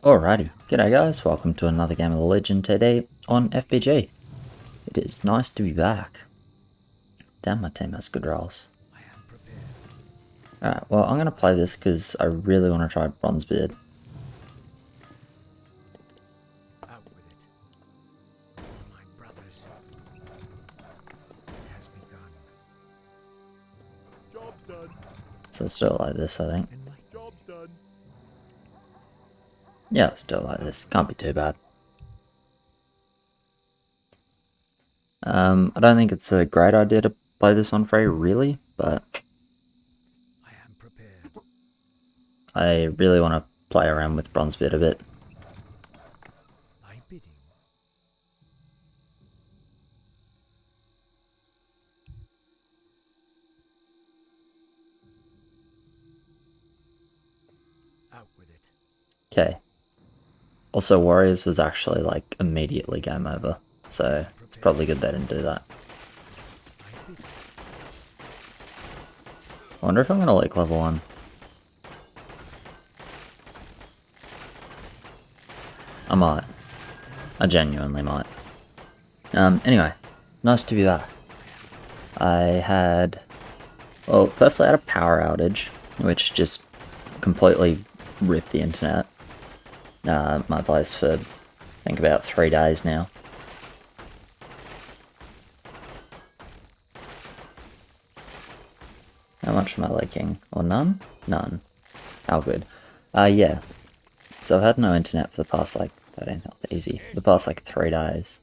Alrighty, g'day guys, welcome to another game of the Legend today on FBG. It is nice to be back. Damn, my team has good rolls. Alright, well I'm going to play this because I really want to try Bronzie. So let's do it like this, I think. Yeah, let's do it like this. Can't be too bad. I don't think it's a great idea to play this on free, really, but I really want to play around with Bronzie a bit. Okay. Also, Warriors was actually like immediately game over, so it's probably good they didn't do that. I wonder if I'm gonna like level 1. I might. I genuinely might. Anyway, nice to be back. Well, firstly I had a power outage, which just completely ripped the internet. My place for, I think, about 3 days now. How much am I leaking? Or none? None. How good. Yeah. So I've had no internet for the past, like, that ain't not easy. The past, like, 3 days.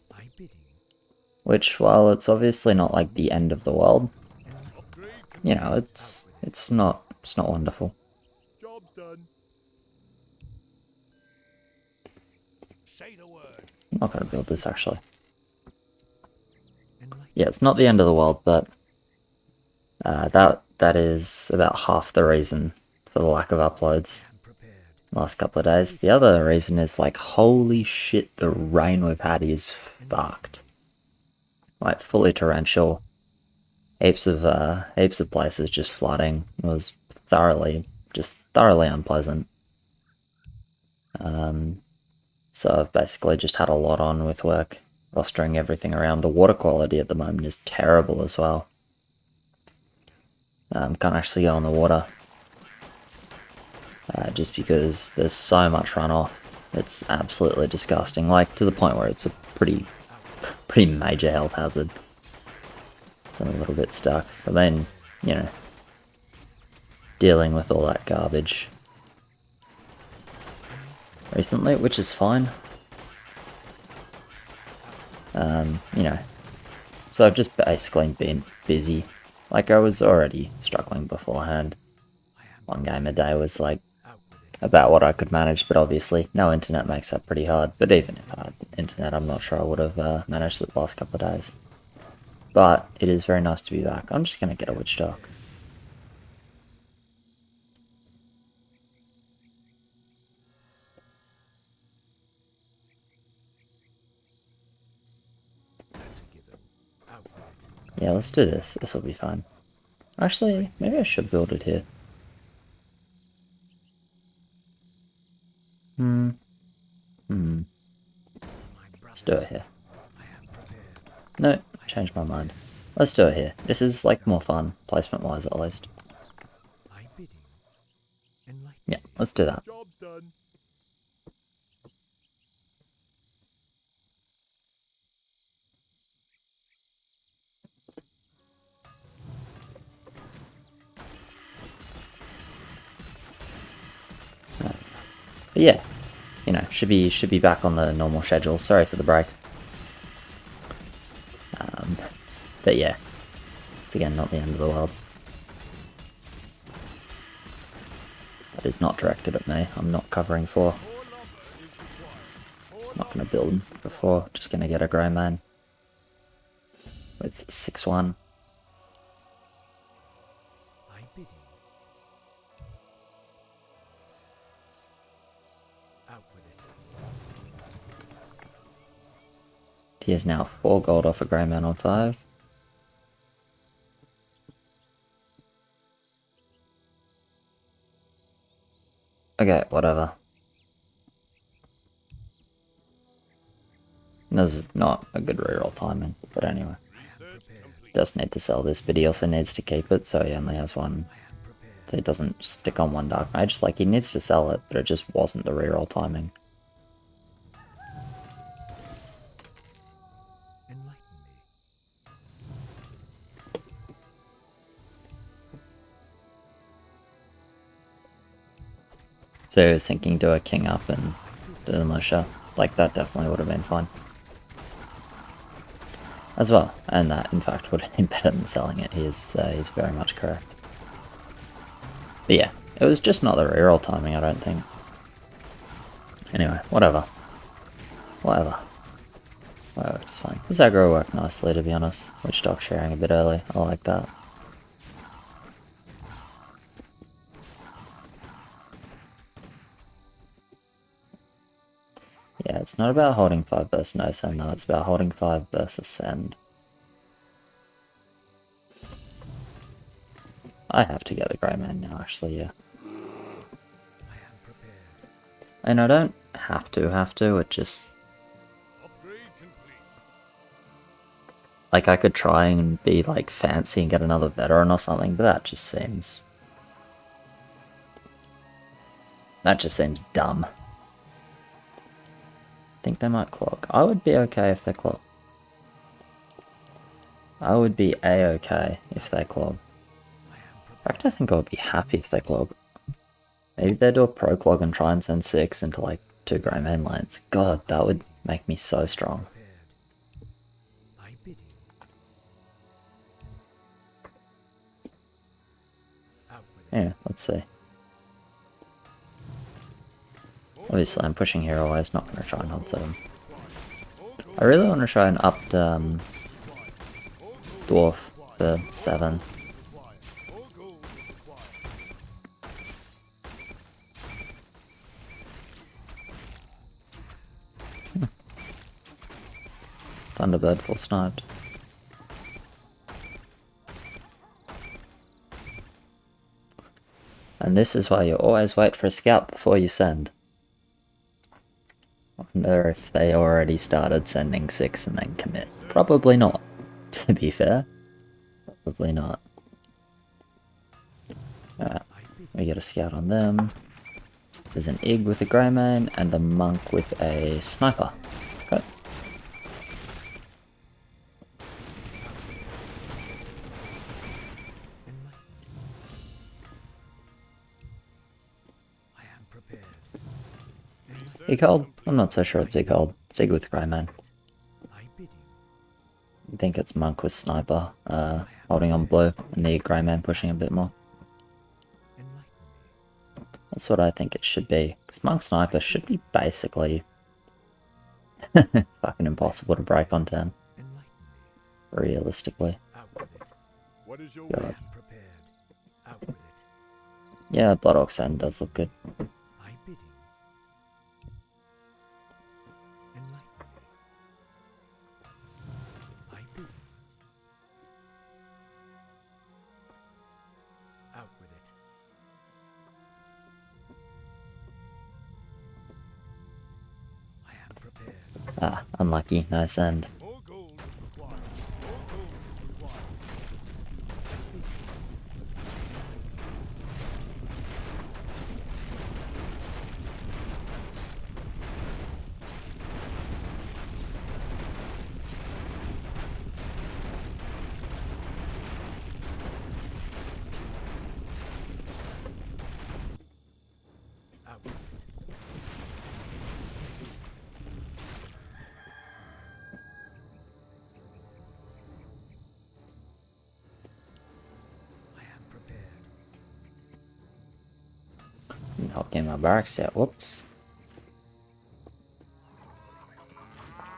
Which, while it's obviously not, like, the end of the world, you know, it's not wonderful. Job's done. Say the word. I'm not gonna build this, actually. Yeah, it's not the end of the world, but that is about half the reason for the lack of uploads the last couple of days. The other reason is, like, holy shit, the rain we've had is fucked. Like, fully torrential. Heaps of places just flooding. It was thoroughly unpleasant. So I've basically just had a lot on with work, rostering everything around. The water quality at the moment is terrible as well. Can't actually go in the water. Just because there's so much runoff. It's absolutely disgusting, like to the point where it's a pretty major health hazard. So I'm a little bit stuck. So I've been, you know, dealing with all that garbage recently, which is fine. You know, so I've just basically been busy. Like, I was already struggling beforehand. 1 game a day was like about what I could manage, but obviously no internet makes that pretty hard. But even if I had internet, I'm not sure I would have managed it the last couple of days. But it is very nice to be back. I'm just going to get a witch dog. Yeah, let's do this. This will be fun. Actually, maybe I should build it here. Let's do it here. No, changed my mind. Let's do it here. This is, like, more fun, placement-wise at least. Yeah, let's do that. Job's done. But yeah, you know, should be back on the normal schedule. Sorry for the break. But yeah, it's again not the end of the world. That is not directed at me. I'm not covering for. I'm not going to build before. Just going to get a grey man with 6-1. He is now 4 gold off a grey man on 5. Okay, whatever. This is not a good reroll timing, but anyway. Does need to sell this, but he also needs to keep it, so he only has one. So he doesn't stick on one Dark Mage. Like, he needs to sell it, but it just wasn't the reroll timing. So he was thinking do a king up and do the militia. Like, that definitely would have been fine. As well, and that in fact would have been better than selling it. He's very much correct. But yeah, it was just not the reroll timing, I don't think. Anyway, whatever. Whatever. Well, it's fine. This aggro worked nicely, to be honest. Witch Dog sharing a bit early. I like that. Yeah, it's not about holding 5 versus no send though, it's about holding 5 versus send. I have to get the Grey Man now, actually, yeah. And I don't have to, it just... Like, I could try and be, like, fancy and get another veteran or something, but that just seems dumb. I think they might clog. I would be okay if they clog. I would be a-okay if they clog. In fact, I think I would be happy if they clog. Maybe they do a pro clog and try and send 6 into like 2 Grey Man lanes. God, that would make me so strong. Yeah, let's see. Obviously, I'm pushing hero wise, not going to try and hold 7. I really want to try and up Dwarf for 7. Thunderbird full sniped. And this is why you always wait for a scout before you send. I wonder if they already started sending 6 and then commit. Probably not, to be fair. Probably not. Alright, we get a scout on them. There's an Ig with a Grey Man and a Monk with a Sniper. Okay. Ig-hold? I'm not so sure it's Ig-hold. It's Ig with Grey Man. I think it's Monk with Sniper, holding on blue, and the Grey Man pushing a bit more. That's what I think it should be. Because Monk Sniper should be basically fucking impossible to break on 10. Realistically. God. Yeah, Blood Orc End does look good. Ah, unlucky, nice end. Not getting my barracks yet, whoops.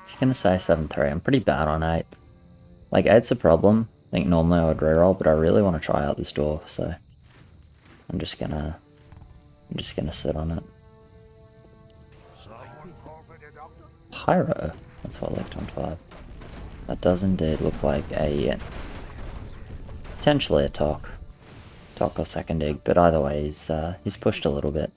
Just gonna say 7-3, I'm pretty bad on 8. Like, 8's a problem. I think normally I would reroll, but I really want to try out this dwarf, so I'm just gonna sit on it. Pyro? That's what I looked on 5. That does indeed look like a potentially a Tok or second Ig, but either way he's pushed a little bit.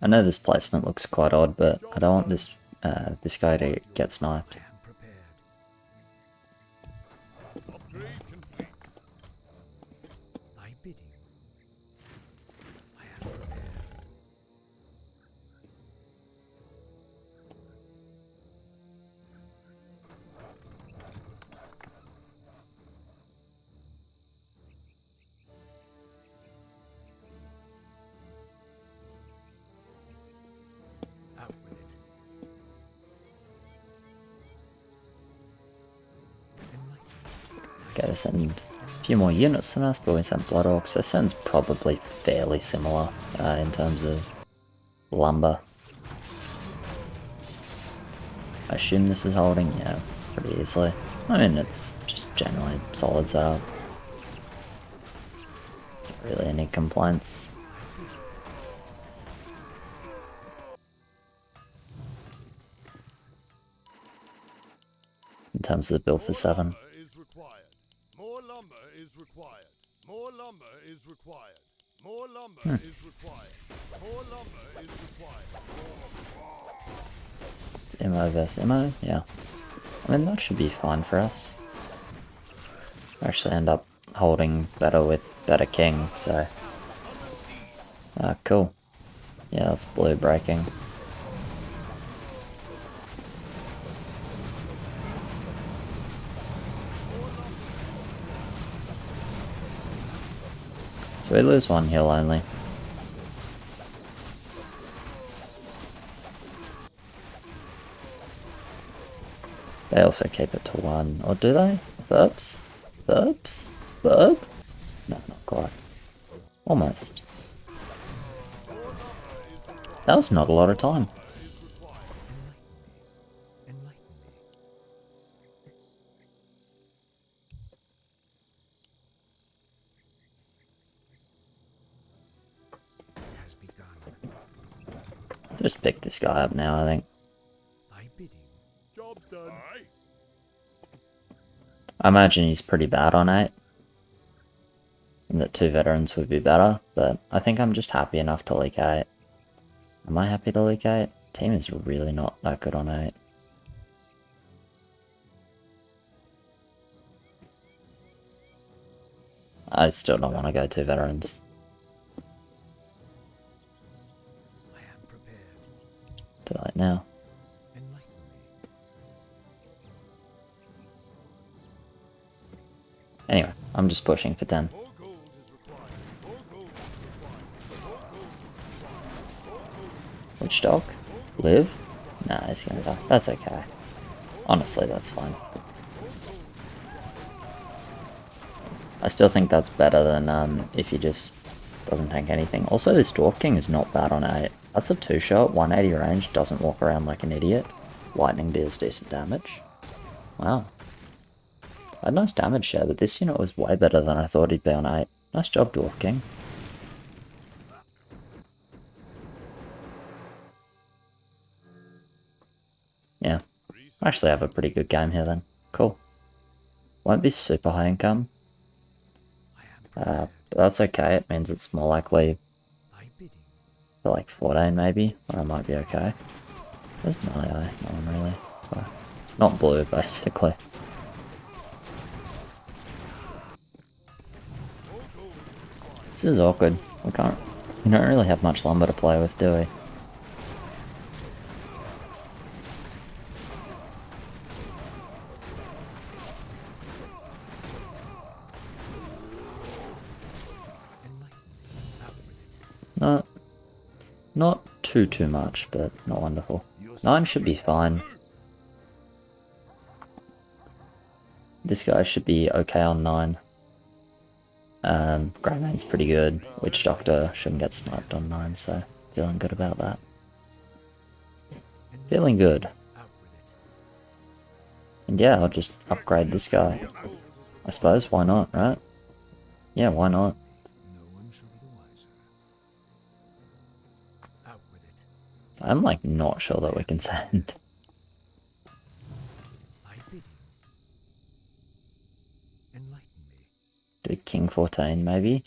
I know this placement looks quite odd, but I don't want this this guy to get sniped. I am prepared. Upgrade complete. Thy bidding. I am prepared. Out with it. Okay, they send a few more units than us, but we sent Blood Orcs. So Sen's probably fairly similar in terms of lumber. I assume this is holding, yeah, pretty easily. I mean, it's just generally solid setup. Not really any complaints. In terms of the build for 7. More lumber is required. More lumber is required. More lumber is required. More lumber is required. Immo versus Immo, yeah. I mean, that should be fine for us. We actually end up holding better with better king, so... cool. Yeah, that's blue breaking. So we lose one heal only. They also keep it to 1, or do they? Verbs? Verbs? Verb? No, not quite. Almost. That was not a lot of time. Just pick this guy up now, I think. Job's done. I imagine he's pretty bad on 8. And that 2 veterans would be better, but I think I'm just happy enough to leak 8. Am I happy to leak 8? Team is really not that good on 8. I still don't want to go 2 veterans. I am prepared. Too late now. Enlighten me. Anyway, I'm just pushing for 10. More gold is required. More gold is required. More gold is required. More gold. Which dog? Live? Nah, he's gonna die. That's okay. Honestly, that's fine. I still think that's better than if he just doesn't tank anything. Also, this Dwarf King is not bad on 8. That's a 2-shot, 180 range, doesn't walk around like an idiot. Lightning deals decent damage. Wow. I had nice damage share, but this unit was way better than I thought he'd be on 8. Nice job, Dwarf King. Yeah. I actually have a pretty good game here then. Cool. Won't be super high income. But that's okay, it means it's more likely for like 14 maybe, or I might be okay. Where's melee eye? No one really. So, not blue, basically. This is awkward. We don't really have much lumber to play with, do we? Not too much, but not wonderful. 9 should be fine. This guy should be okay on 9. Greymane's pretty good. Witch Doctor shouldn't get sniped on 9, so feeling good about that. Feeling good. And yeah, I'll just upgrade this guy. I suppose, why not, right? Yeah, why not? I'm like not sure that we can send. Do King 14 maybe?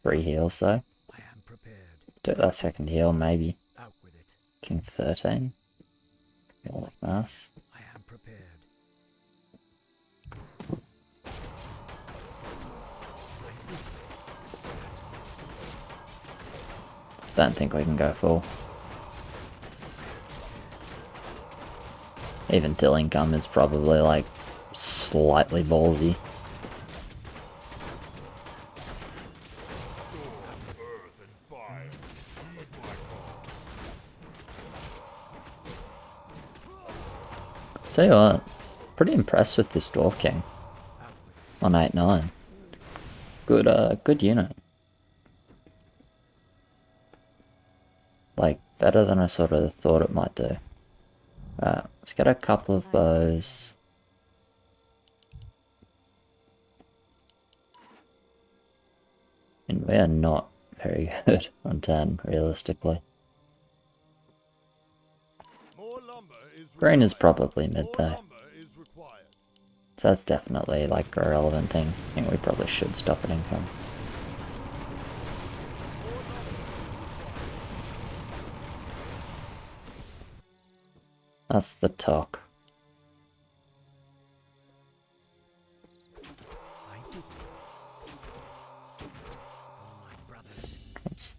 3 heals though. Do that second heal maybe. King 13. All like mass. I am prepared. Don't think we can go full. Even till income is probably like slightly ballsy. Earth and fire. Heed my call. Tell you what, pretty impressed with this Dwarf King on 8-9. Good unit. Like, better than I sort of thought it might do. Alright, let's get a couple of bows. And we are not very good on 10, realistically. More lumber is Green is required. probably mid More though. lumber is required. So that's definitely like a relevant thing. I think we probably should stop at income. That's the talk. I did it. For my brothers. Oops.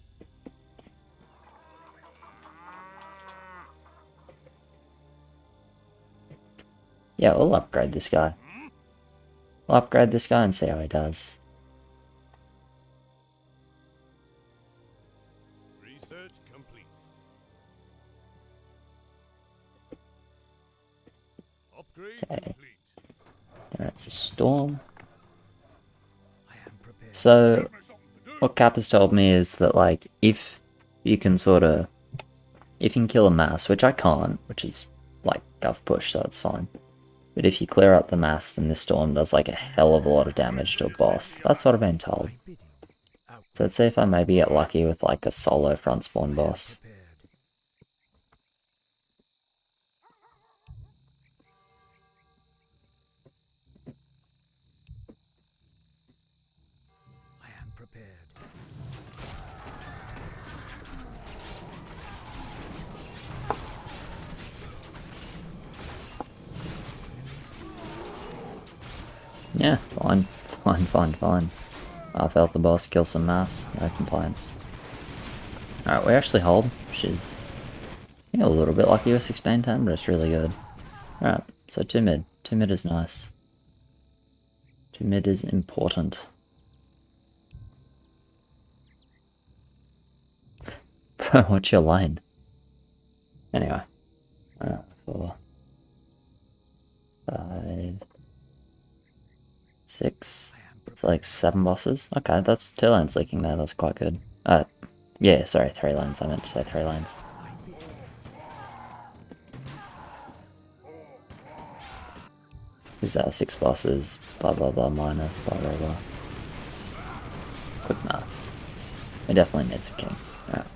Yeah, we'll upgrade this guy. We'll upgrade this guy and see how he does. Research complete. Upgrade Okay. complete. That's a storm. I am prepared. So, Give me something to do. what Cap has told me is that, like, if you can if you can kill a mass, which I can't, which is, like, gov push, so it's fine. But if you clear up the mass, then this storm does, like, a hell of a lot of damage to a boss. That's what I've been told. My bidding. Out So let's see if I maybe get lucky with, like, a solo front spawn boss. prepared. I am prepared. Yeah, fine. Fine. Half health the boss, kill some mass, no complaints. Alright, we actually hold, which is a little bit lucky with 1610, but it's really good. Alright, so 2 mid. 2 mid is nice. 2 mid is important. Bro, what's your lane? Anyway. 4, 5, 6. I am It's like 7 bosses. Okay, that's 2 lanes leaking there, that's quite good. Yeah, sorry, 3 lanes, I meant to say 3 lanes. These are 6 bosses, blah blah blah, minus, blah blah blah. Quick maths. We definitely need some king. Alright.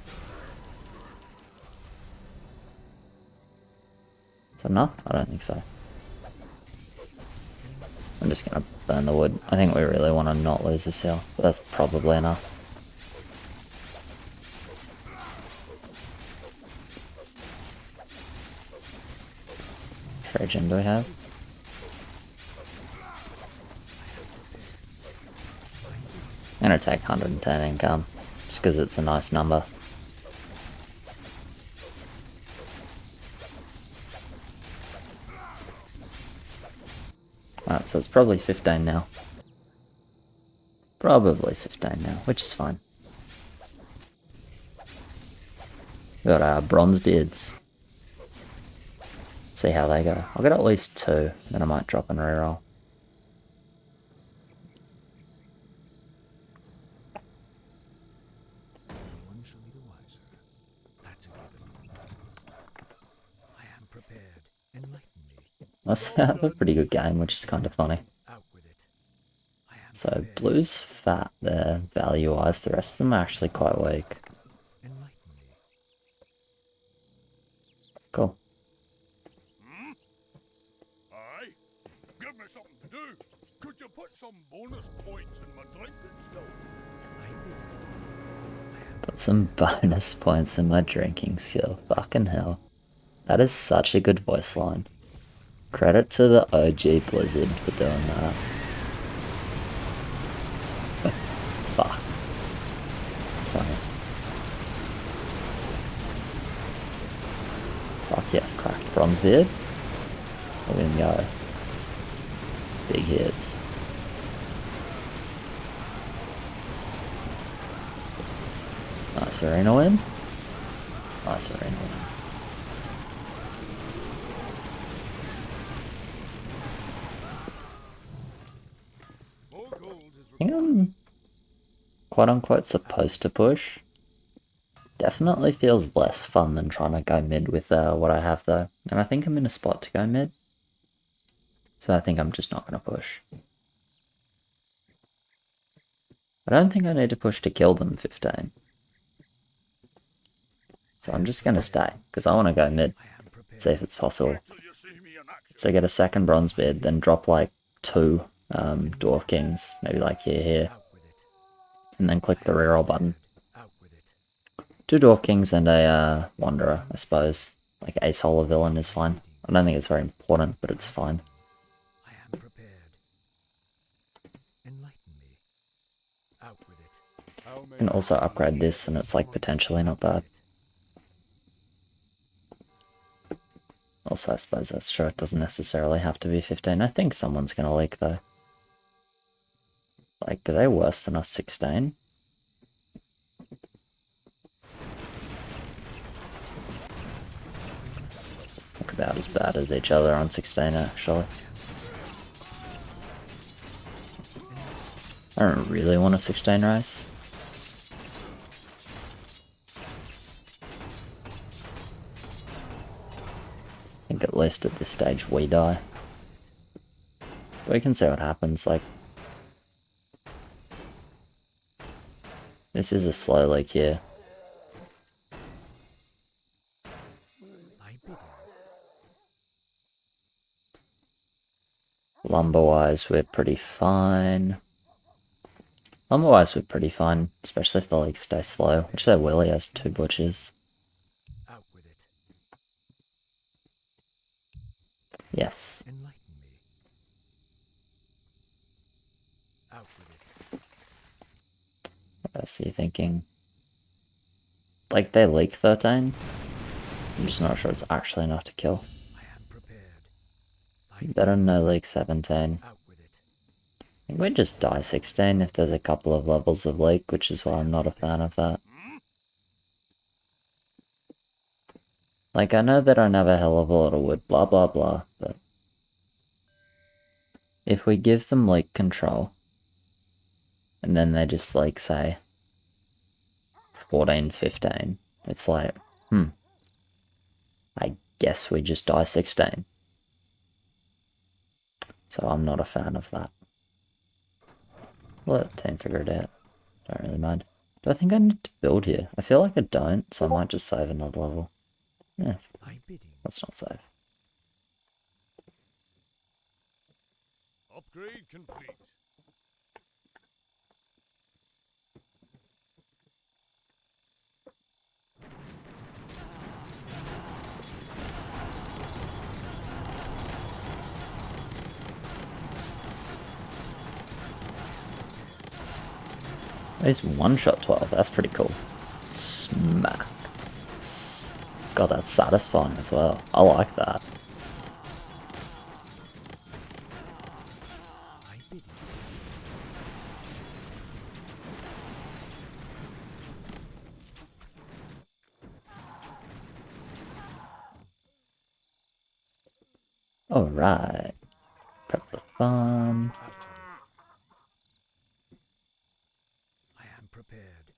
So no, I don't think so. I'm just gonna burn the wood. I think we really want to not lose this hill, but that's probably enough. Trajan do we have? I'm gonna take 110 income, just because it's a nice number. Alright, so it's probably 15 now. Probably 15 now, which is fine. We got our bronze beards. See how they go. I'll get at least 2, then I might drop and reroll. one shall be the wiser. That's a given. I am prepared. Enlighten me. Let's have a pretty good game, which is kind of funny. Out with it. I am So prepared. blue's fat there, value-wise. The rest of them are actually quite weak. Enlighten me. Cool. Aye. Give me something to do. Could you put some bonus points in my drinking skills? My bidding. I am some bonus points in my drinking skill. Fucking hell. That is such a good voice line. Credit to the OG Blizzard for doing that. Fuck. Sorry. Fuck yes, cracked bronze beard. Look at him go. Big hits. Nice arena win. Nice arena win. More gold is I think required. I'm quote unquote supposed to push. Definitely feels less fun than trying to go mid with what I have though. And I think I'm in a spot to go mid. So I think I'm just not going to push. I don't think I need to push to kill them 15. So I'm just going to stay, because I want to go mid, see if it's possible. Till you see me in action. So get a second bronze bid, then drop like 2 Dwarf Kings, maybe like here, and then click the reroll button. 2 Dwarf Kings and a Wanderer, I suppose. Like a solo villain is fine. I don't think it's very important, but it's fine. I am prepared. Enlighten me. Out with it. How You may can I also serve upgrade you? this, and it's like potentially not bad. Also, I suppose that's true, it doesn't necessarily have to be 15. I think someone's gonna leak though. Like, are they worse than us 16? Look about as bad as each other on 16 actually. I don't really want a 16 race. I think at least at this stage we die. But we can see what happens, like... This is a slow leak here. I bid you. Lumber-wise, we're pretty fine. Lumber-wise, we're pretty fine, especially if the leaks stay slow, which they will. He has 2 butchers. Out with it. Yes. Enlighten me. Out with it. What else are you thinking? Like, they leak 13? I'm just not sure it's actually enough to kill. I am prepared. Better no leak 17. Out with it. I think we just die 16 if there's a couple of levels of leak, which is why I'm not a fan of that. Like, I know they don't have a hell of a lot of wood, blah blah blah, but... If we give them leak control, and then they just, like, say... 14, 15, it's like, I guess we just die 16. So I'm not a fan of that. Let the team figure it out. Don't really mind. Do I think I need to build here? I feel like I don't, so I might just save another level. Yeah, I bid you. let's not save. Upgrade complete. He's one-shot 12, that's pretty cool. Smack. God, that's satisfying as well. I like that. I bid you. Alright. Prep the farm. Out with it. I am prepared.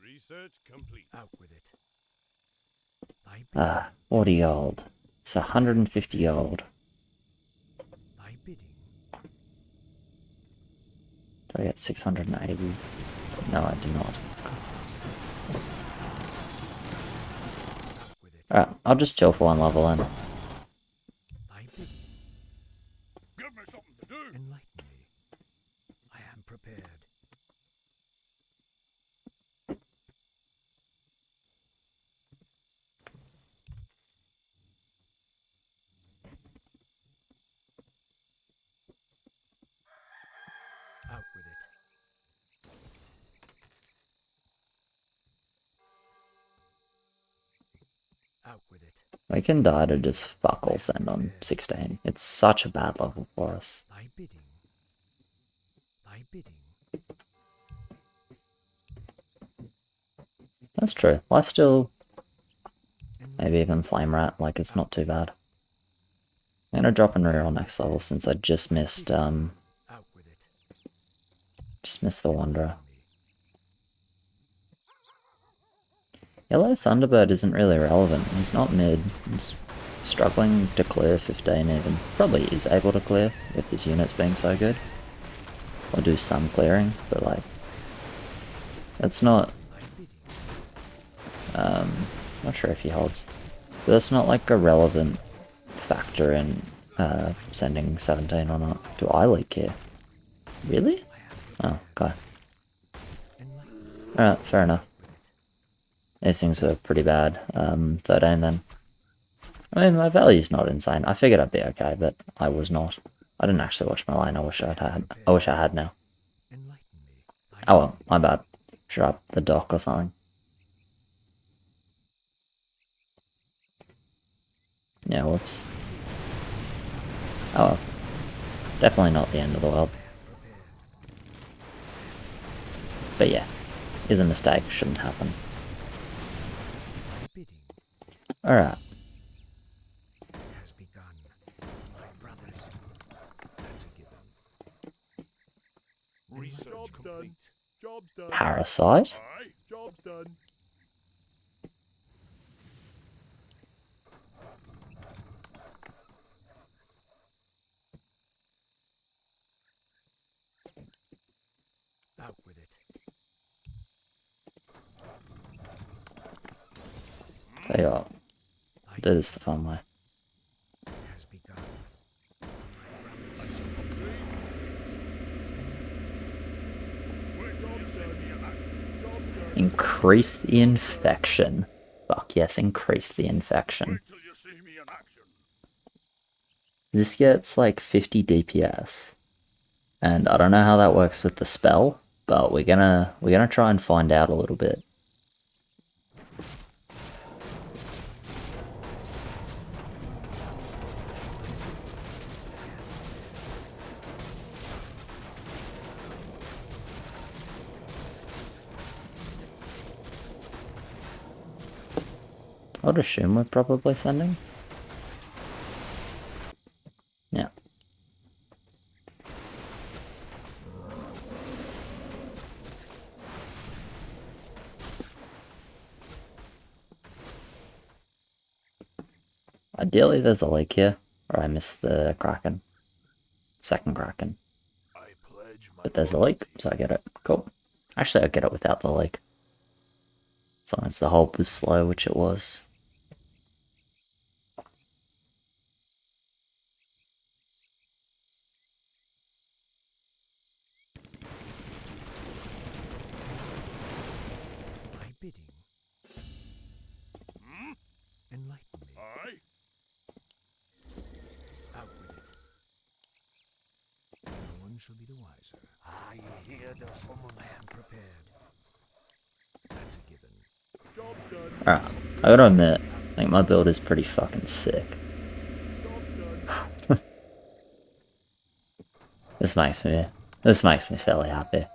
Research complete. Out with it. I bid Ah, 40 gold. It's 150 gold. I bidding. Do I get 680? No, I do not. Out with it. Alright, I'll just chill for one level then. I bid you. Give me something to do. Enlighten me. I am prepared. Out with it. We can die to just fuck all send on 16. It's such a bad level for us. Thy bidding. Thy bidding. That's true. Lifesteal, And maybe even Flame Rat, like it's not too bad. I'm gonna drop and reroll next level since I just missed out with it. the Wanderer. Yellow Thunderbird isn't really relevant. He's not mid. He's struggling to clear 15 even. Probably is able to clear with his units being so good. Or do some clearing, but like that's not not sure if he holds. But that's not like a relevant factor in sending 17 or not. Do I leak here? Really? Oh, okay. Alright, fair enough. These things were pretty bad. 13 then. I mean, my value's not insane. I figured I'd be okay, but I was not. I didn't actually watch my line. I wish I had now. Oh well, my bad. Shut up, the dock or something. Yeah, whoops. Oh well. Definitely not the end of the world. But yeah, is a mistake, shouldn't happen. Alright. Has begun. My brothers. That's a given. Job's done. Job's done. Parasite? Aye, job's done. Out with it. Tell you what, do this the fun way. Has begun. Increase the infection. Fuck yes, increase the infection. Till you see me in action. This gets like 50 DPS. And I don't know how that works with the spell, but we're gonna try and find out a little bit. I would assume we're probably sending. Yeah. Ideally there's a lake here, or I missed the Kraken. Second Kraken. I pledge my But there's a lake, so I get it. Cool. Actually, I get it without the lake. As long as the hold was slow, which it was. My bidding. Enlighten me. Aye. Out with it. No one shall be the wiser. I hear the someone. I am prepared. That's a given. Job's done. Alright, I gotta admit, I think my build is pretty fucking sick. Job's done. This makes me fairly happy.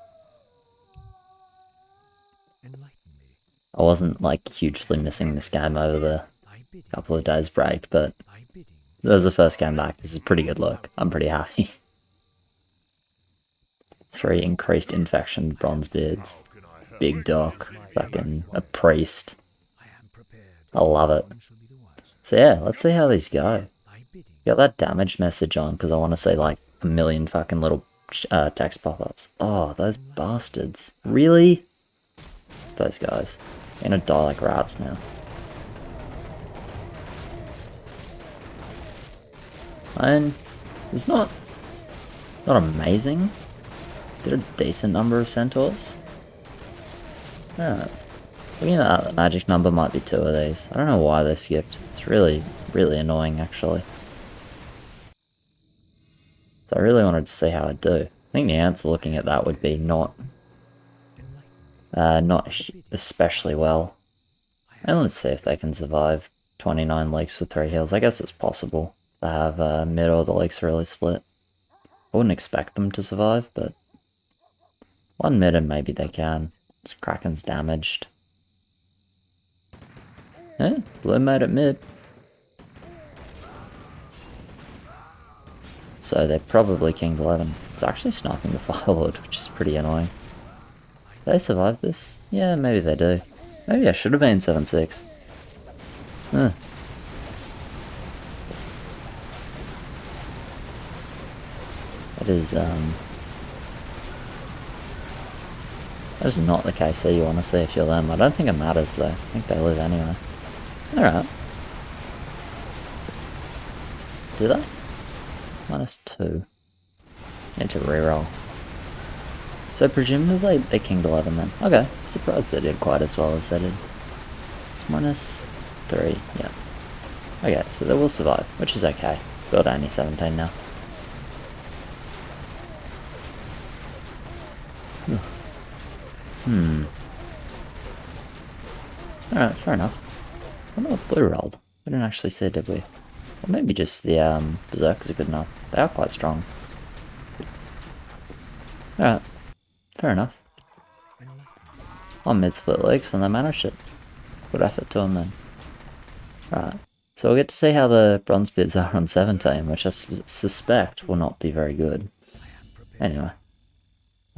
Enlighten me. I wasn't like hugely missing this game over the Thy bidding. couple of days break, but Thy bidding. as the first game back, this is a pretty good look. I'm pretty happy. 3 increased infection bronze beards. Can I help? Big dock. Fucking a priest. I am prepared. I love it. No one shall be the wiser. So yeah, let's see how these go. Thy bidding. Got that damage message on because I want to see like a million fucking little text pop-ups. Oh, those bastards. Really? Those guys. They're gonna die like rats now. And it's not amazing. Did a decent number of centaurs. Yeah. Looking at that, the magic number might be 2 of these. I don't know why they skipped. It's really, really annoying actually. So I really wanted to see how I'd do. I think the answer looking at that would be not especially well. And let's see if they can survive 29 leaks with 3 heals. I guess it's possible to have mid or the leaks really split. I wouldn't expect them to survive, but one mid and maybe they can. Kraken's damaged. Yeah, blue made it mid. So they're probably King 11. It's actually sniping the Firelord, which is pretty annoying. Do they survive this? Yeah, maybe they do. Maybe I should have been 7-6. Huh. That is not the case that you want to see if you're them. I don't think it matters though. I think they live anyway. Alright. Do they? -2. Need to reroll. So presumably they kinged 11 then. Okay, surprised they did quite as well as they did. It's -3, yeah. Okay, so they will survive, which is okay. Build only 17 now. Alright, fair enough. I wonder what blue rolled. We didn't actually see, did we? Or maybe just the berserkers are good enough. They are quite strong. Alright, fair enough. On mid split leaks and they managed it. Good effort to them then. Right, so we'll get to see how the bronze bids are on 17, which I suspect will not be very good. Anyway,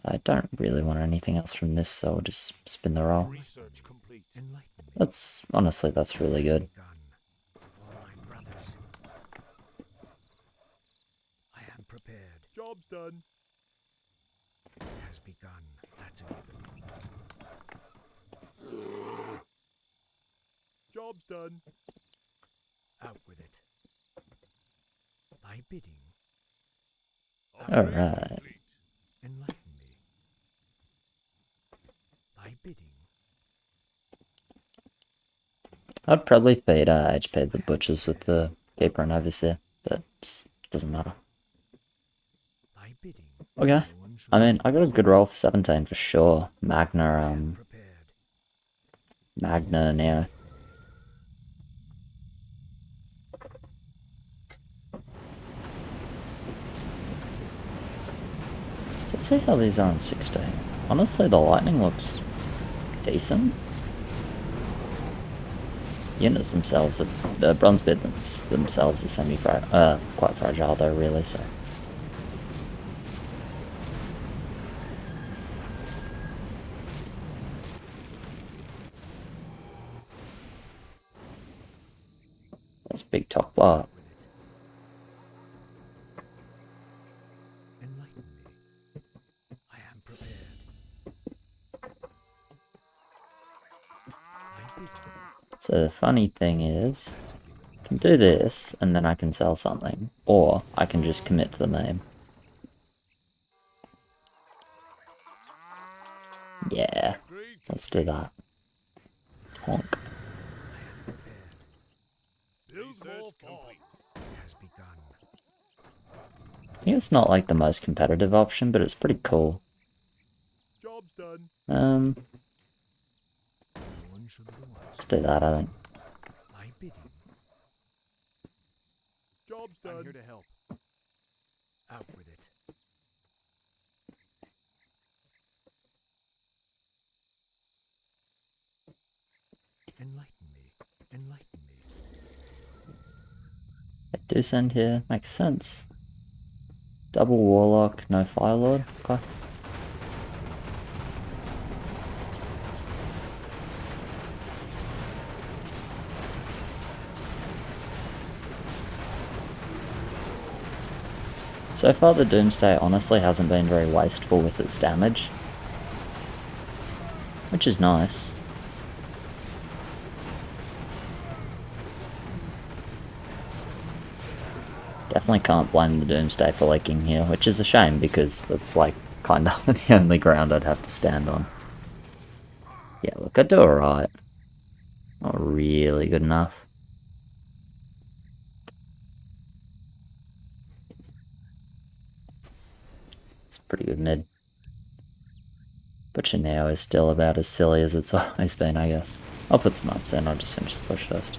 I don't really want anything else from this, so I'll just spin the roll. Honestly, that's really good. I am prepared. Job's done. Has begun. That's a given. Job's done. Out with it. Thy bidding. Alright. Enlighten me. Thy bidding. I'd probably feed HP the butchers with the keeper and overseer, but it doesn't matter. Thy bidding. Okay. I mean, I got a good roll for 17 for sure. Magna Neo. Let's see how these are on 16. Honestly, the lightning looks decent. Units themselves, the bronze bid themselves are quite fragile though, really, so. That's a big top bar. Enlighten me. I am prepared. Thy bidding. So the funny thing is, I can do this, and then I can sell something, or I can just commit to the meme. Yeah, let's do that. Honk. Build more farms. Has begun. I think it's not like the most competitive option, but it's pretty cool. Job's done. No one should be the wiser. Let's do that, I think. Thy bidding. Job's I'm done. here to help. Out with it. Enlighten me. Enlighten me. I do send here, makes sense. Double Warlock, no Firelord. Okay. So far the Doomsday honestly hasn't been very wasteful with its damage, which is nice. Definitely can't blame the Doomsday for leaking here, which is a shame because that's like kinda the only ground I'd have to stand on. Yeah, look, I do alright. Not really good enough. Pretty good mid. Butcher now is still about as silly as it's always been, I guess. I'll put some ups in, I'll just finish the push first.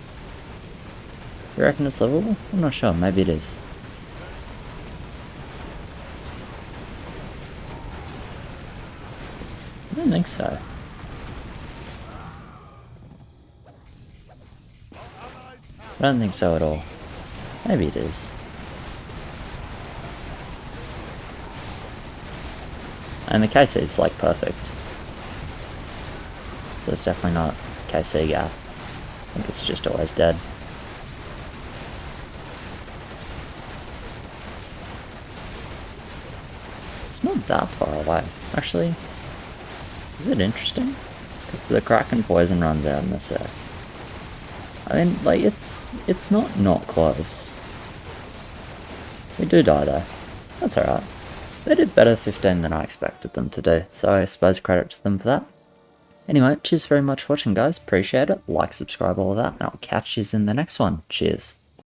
You reckon it's livable? I'm not sure, maybe it is. I don't think so. I don't think so at all. Maybe it is. And the KC is like perfect. So it's definitely not KC gap. I think it's just always dead. It's not that far away. Actually, is it interesting? Because the Kraken poison runs out in the sec. I mean, like, it's not close. We do die though. That's alright. They did better 15 than I expected them to do, so I suppose credit to them for that. Anyway, cheers very much for watching, guys. Appreciate it. Like, subscribe, all of that, and I'll catch you in the next one. Cheers.